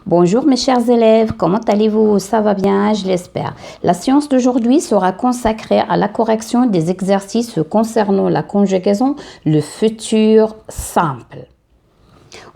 Bonjour mes chers élèves, comment allez-vous? Ça va bien, je l'espère. La séance d'aujourd'hui sera consacrée à la correction des exercices concernant la conjugaison, le futur simple.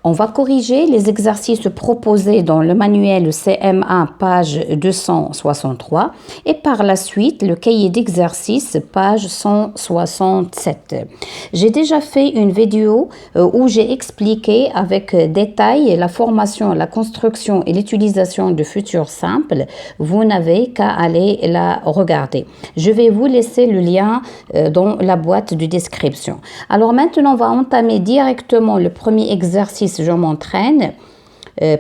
On va corriger les exercices proposés dans le manuel CM1, page 263, et par la suite, le cahier d'exercice, page 167. J'ai déjà fait une vidéo où j'ai expliqué avec détail la formation, la construction et l'utilisation de futur simple. Vous n'avez qu'à aller la regarder. Je vais vous laisser le lien dans la boîte de description. Alors maintenant, on va entamer directement le premier exercice. Je m'entraîne,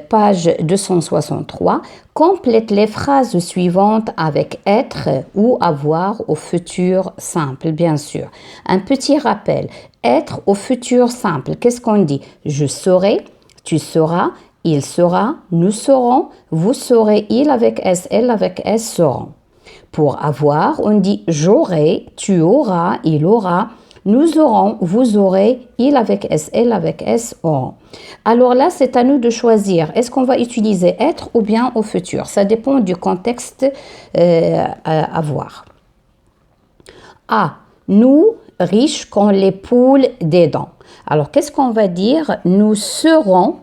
page 263. Complète les phrases suivantes avec être ou avoir au futur simple, bien sûr. Un petit rappel, être au futur simple, qu'est-ce qu'on dit? Je serai, tu seras, il sera, nous serons, vous serez, il avec S, elle avec S seront. Pour avoir, on dit j'aurai, tu auras, il aura, nous aurons, vous aurez, il avec S, elle avec S auront. Alors là, c'est à nous de choisir. Est-ce qu'on va utiliser être ou bien au futur? Ça dépend du contexte à voir. A. Nous, riches comme les poules des dents. Alors, qu'est-ce qu'on va dire? Nous serons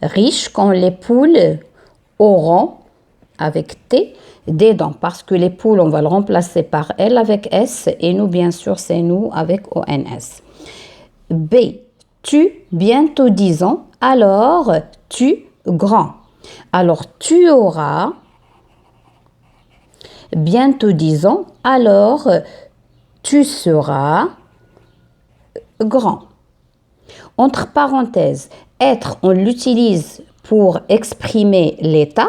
riches comme les poules auront, avec T, des dents, parce que les poules, on va le remplacer par L avec S, et nous, bien sûr, c'est nous avec ONS. B, tu, bientôt 10 ans, alors tu, grand. Alors, tu auras, bientôt 10 ans, alors tu seras grand. Entre parenthèses, être, on l'utilise pour exprimer l'état.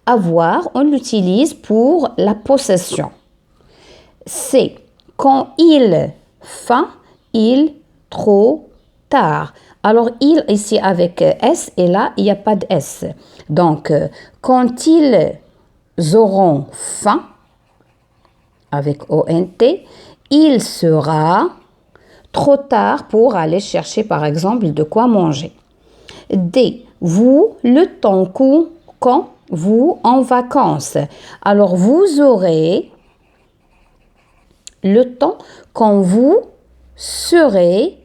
Avoir, on l'utilise pour la possession. C'est quand il, fin, il, trop, tard. Alors, il ici avec S et là, il n'y a pas de S. Donc, quand ils auront faim, avec ONT, il sera trop tard pour aller chercher, par exemple, de quoi manger. D, vous, le temps quand vous en vacances. Alors, vous aurez le temps quand vous serez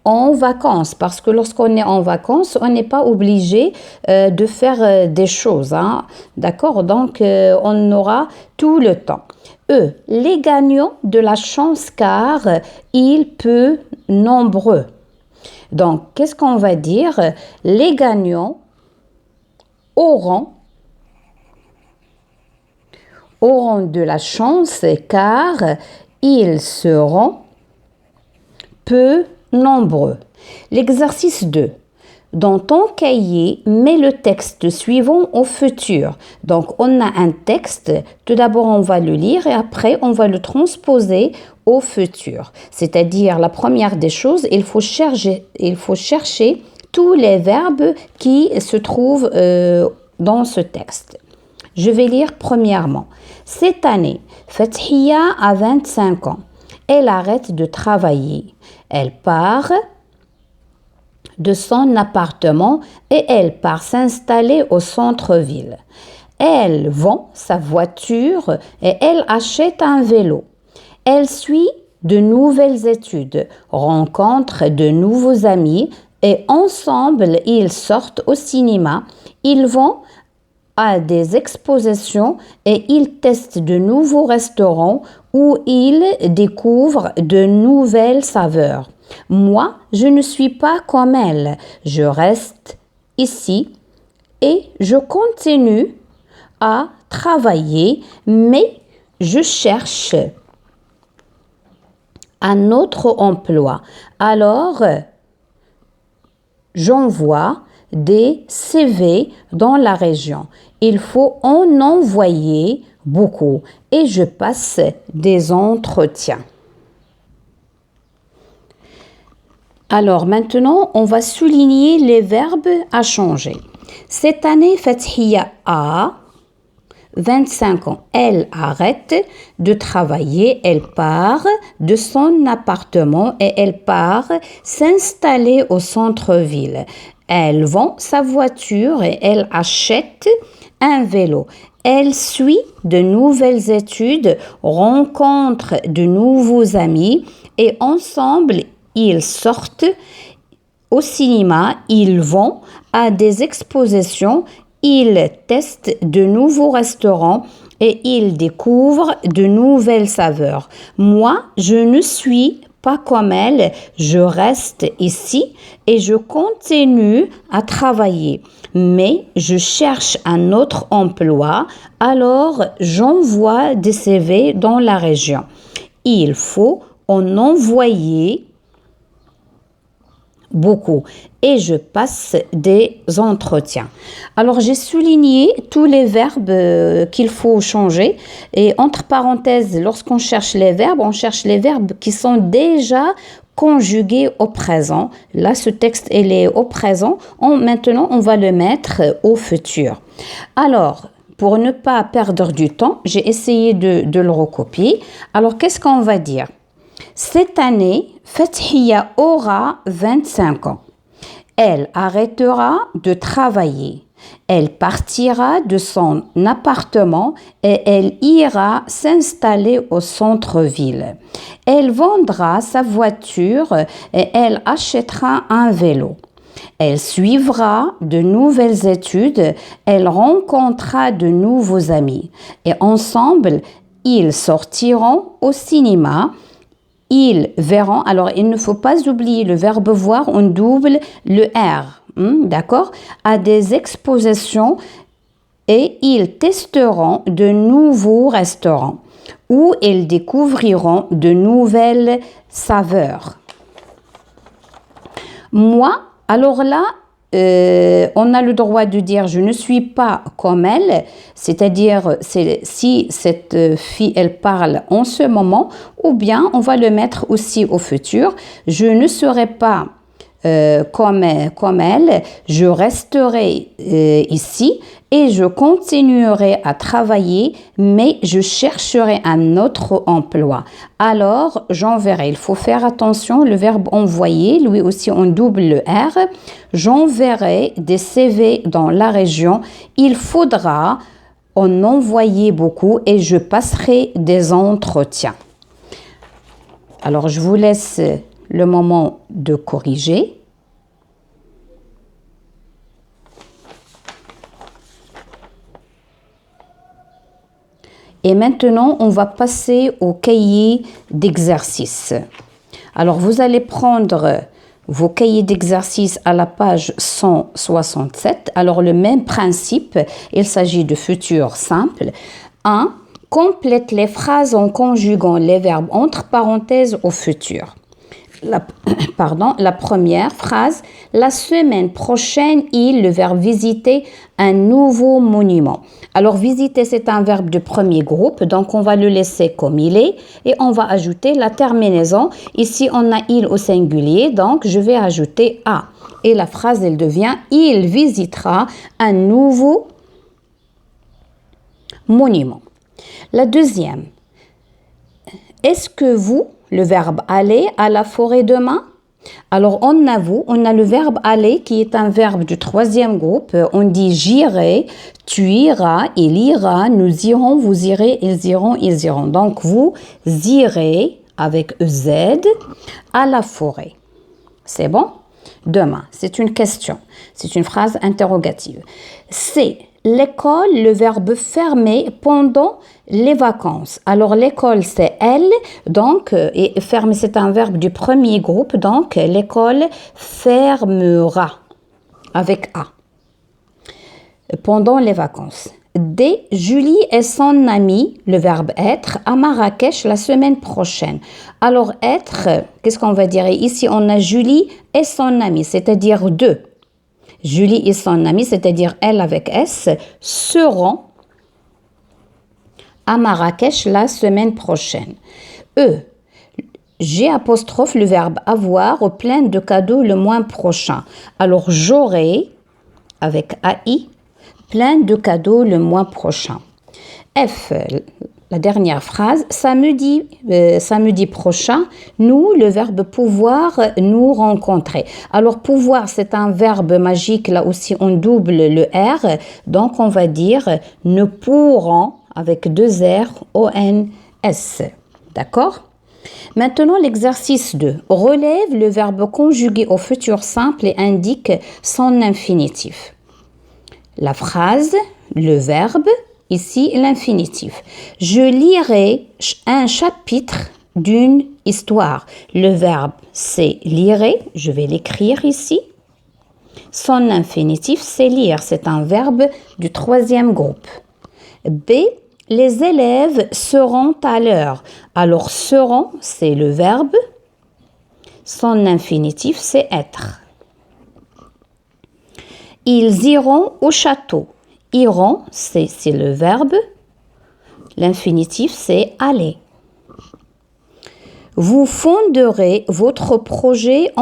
en vacances. Parce que lorsqu'on est en vacances, on n'est pas obligé de faire des choses. Hein? D'accord? Donc, on aura tout le temps. E, les gagnants de la chance car il peut nombreux. Donc, qu'est-ce qu'on va dire? Les gagnants auront de la chance car ils seront peu nombreux. L'exercice 2. Dans ton cahier, mets le texte suivant au futur. Donc, on a un texte. Tout d'abord, on va le lire et après, on va le transposer au futur. C'est-à-dire, la première des choses, il faut chercher tous les verbes qui se trouvent dans ce texte. Je vais lire premièrement. Cette année, Fathiya a 25 ans. Elle arrête de travailler. Elle part de son appartement et elle part s'installer au centre-ville. Elle vend sa voiture et elle achète un vélo. Elle suit de nouvelles études, rencontre de nouveaux amis et ensemble, ils sortent au cinéma. Ils vont à des expositions et ils testent de nouveaux restaurants où ils découvrent de nouvelles saveurs. Moi, je ne suis pas comme elle. Je reste ici et je continue à travailler, mais je cherche un autre emploi. Alors, j'envoie des CV dans la région. Il faut en envoyer beaucoup et je passe des entretiens. Alors maintenant, on va souligner les verbes à changer. Cette année, Fathiya a 25 ans. Elle arrête de travailler, elle part de son appartement et elle part s'installer au centre-ville. Elle vend sa voiture et elle achète un vélo. Elle suit de nouvelles études, rencontre de nouveaux amis et ensemble, ils sortent au cinéma, ils vont à des expositions, ils testent de nouveaux restaurants et ils découvrent de nouvelles saveurs. Moi, je ne suis pas comme elle, je reste ici et je continue à travailler. Mais je cherche un autre emploi, alors j'envoie des CV dans la région. Il faut en envoyer beaucoup et je passe des entretiens. Alors j'ai souligné tous les verbes qu'il faut changer et entre parenthèses, lorsqu'on cherche les verbes, on cherche les verbes qui sont déjà conjugués au présent. Là, ce texte, il est au présent. Maintenant, on va le mettre au futur. Alors, pour ne pas perdre du temps, j'ai essayé de le recopier. Alors, qu'est-ce qu'on va dire? Cette année, Fathiya aura 25 ans. Elle arrêtera de travailler. Elle partira de son appartement et elle ira s'installer au centre-ville. Elle vendra sa voiture et elle achètera un vélo. Elle suivra de nouvelles études, elle rencontrera de nouveaux amis et ensemble, ils sortiront au cinéma. Ils verront, alors il ne faut pas oublier le verbe voir, on double le R, d'accord, à des expositions et ils testeront de nouveaux restaurants où ils découvriront de nouvelles saveurs. Moi, alors là, on a le droit de dire je ne suis pas comme elle, c'est-à-dire si cette fille elle parle en ce moment, ou bien on va le mettre aussi au futur. Je ne serai pas comme elle, je resterai ici et je continuerai à travailler, mais je chercherai un autre emploi. Alors, j'enverrai. Il faut faire attention, le verbe envoyer, lui aussi on double le R. J'enverrai des CV dans la région. Il faudra en envoyer beaucoup et je passerai des entretiens. Alors, je vous laisse le moment de corriger. Et maintenant, on va passer au cahier d'exercice. Alors, vous allez prendre vos cahiers d'exercice à la page 167. Alors, le même principe, il s'agit de futur simple. 1. Complète les phrases en conjuguant les verbes entre parenthèses au futur. La première phrase, la semaine prochaine, le verbe visiter un nouveau monument. Alors, visiter, c'est un verbe de premier groupe, donc on va le laisser comme il est et on va ajouter la terminaison. Ici, on a il au singulier, donc je vais ajouter a. Et la phrase, elle devient, il visitera un nouveau monument. La deuxième, est-ce que vous, le verbe aller à la forêt demain? Alors, on a le verbe aller qui est un verbe du troisième groupe. On dit j'irai, tu iras, il ira, nous irons, vous irez, ils iront, ils iront. Donc, vous irez avec EZ à la forêt. C'est bon? Demain, c'est une question. C'est une phrase interrogative. C'est l'école, le verbe fermer pendant les vacances. Alors, l'école, c'est elle. Donc, et fermer, c'est un verbe du premier groupe. Donc, l'école fermera avec A pendant les vacances. D. Julie et son ami, le verbe être, à Marrakech la semaine prochaine. Alors, être, qu'est-ce qu'on va dire? Ici, on a Julie et son ami, c'est-à-dire deux. Julie et son ami, c'est-à-dire elle avec S, seront à Marrakech la semaine prochaine. E. J'ai apostrophe le verbe avoir, plein de cadeaux le mois prochain. Alors, j'aurai, avec AI, plein de cadeaux le mois prochain. F, la dernière phrase, samedi prochain, nous, le verbe pouvoir, nous rencontrer. Alors, pouvoir, c'est un verbe magique, là aussi on double le R, donc on va dire nous pourrons, avec deux R, O-N-S. D'accord? Maintenant, l'exercice 2. Relève le verbe conjugué au futur simple et indique son infinitif. La phrase, le verbe, ici l'infinitif. Je lirai un chapitre d'une histoire. Le verbe, c'est lirer. Je vais l'écrire ici. Son infinitif, c'est lire. C'est un verbe du troisième groupe. B. Les élèves seront à l'heure. Alors, seront, c'est le verbe. Son infinitif, c'est être. Ils iront au château. Iront, c'est le verbe. L'infinitif, c'est aller. Vous fonderez votre projet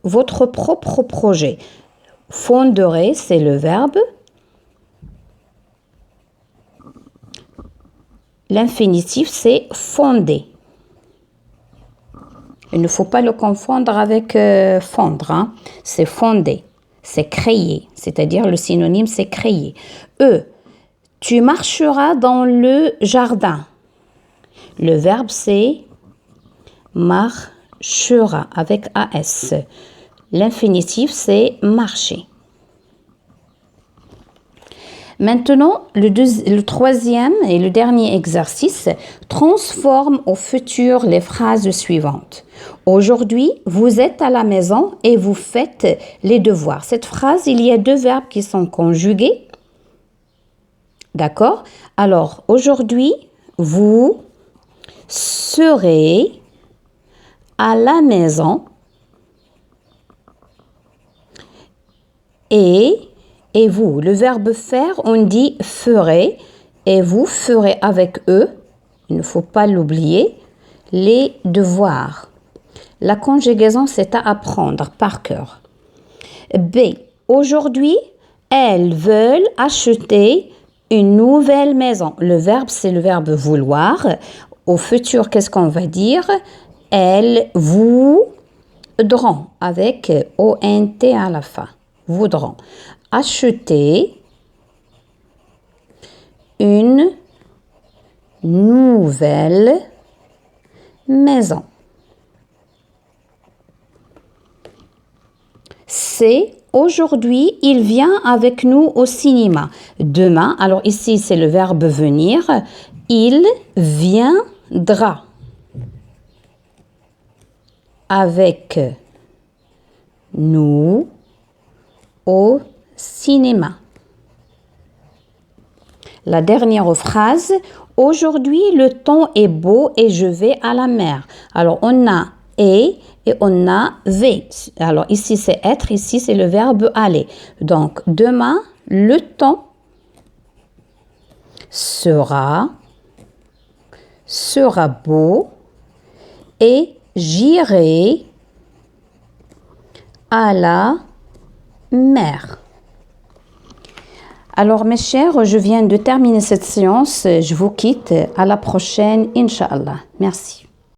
votre propre projet. Fonderez, c'est le verbe. L'infinitif, c'est fonder. Il ne faut pas le confondre avec fondre. Hein. C'est fonder. C'est créer. C'est-à-dire le synonyme, c'est créer. E. Tu marcheras dans le jardin. Le verbe, c'est marchera avec AS. L'infinitif, c'est marcher. Maintenant, le troisième et le dernier exercice transforme au futur les phrases suivantes. Aujourd'hui, vous êtes à la maison et vous faites les devoirs. Cette phrase, il y a deux verbes qui sont conjugués. D'accord? Alors, aujourd'hui, vous serez à la maison et vous. Le verbe faire, on dit ferez et vous ferez avec eux, il ne faut pas l'oublier, les devoirs. La conjugaison, c'est à apprendre par cœur. B. Aujourd'hui, elles veulent acheter une nouvelle maison. Le verbe, c'est le verbe vouloir. Au futur, qu'est-ce qu'on va dire? Elles voudront avec O-N-T à la fin. Voudront acheter une nouvelle maison. C'est aujourd'hui, il vient avec nous au cinéma. Demain, alors ici c'est le verbe venir, il viendra avec nous au cinéma. La dernière phrase, aujourd'hui le temps est beau et je vais à la mer. Alors on a et on a v. Alors ici c'est être, ici c'est le verbe aller. Donc demain le temps sera beau et j'irai à la mer. Alors mes chers, je viens de terminer cette séance. Je vous quitte. À la prochaine, Inch'Allah. Merci.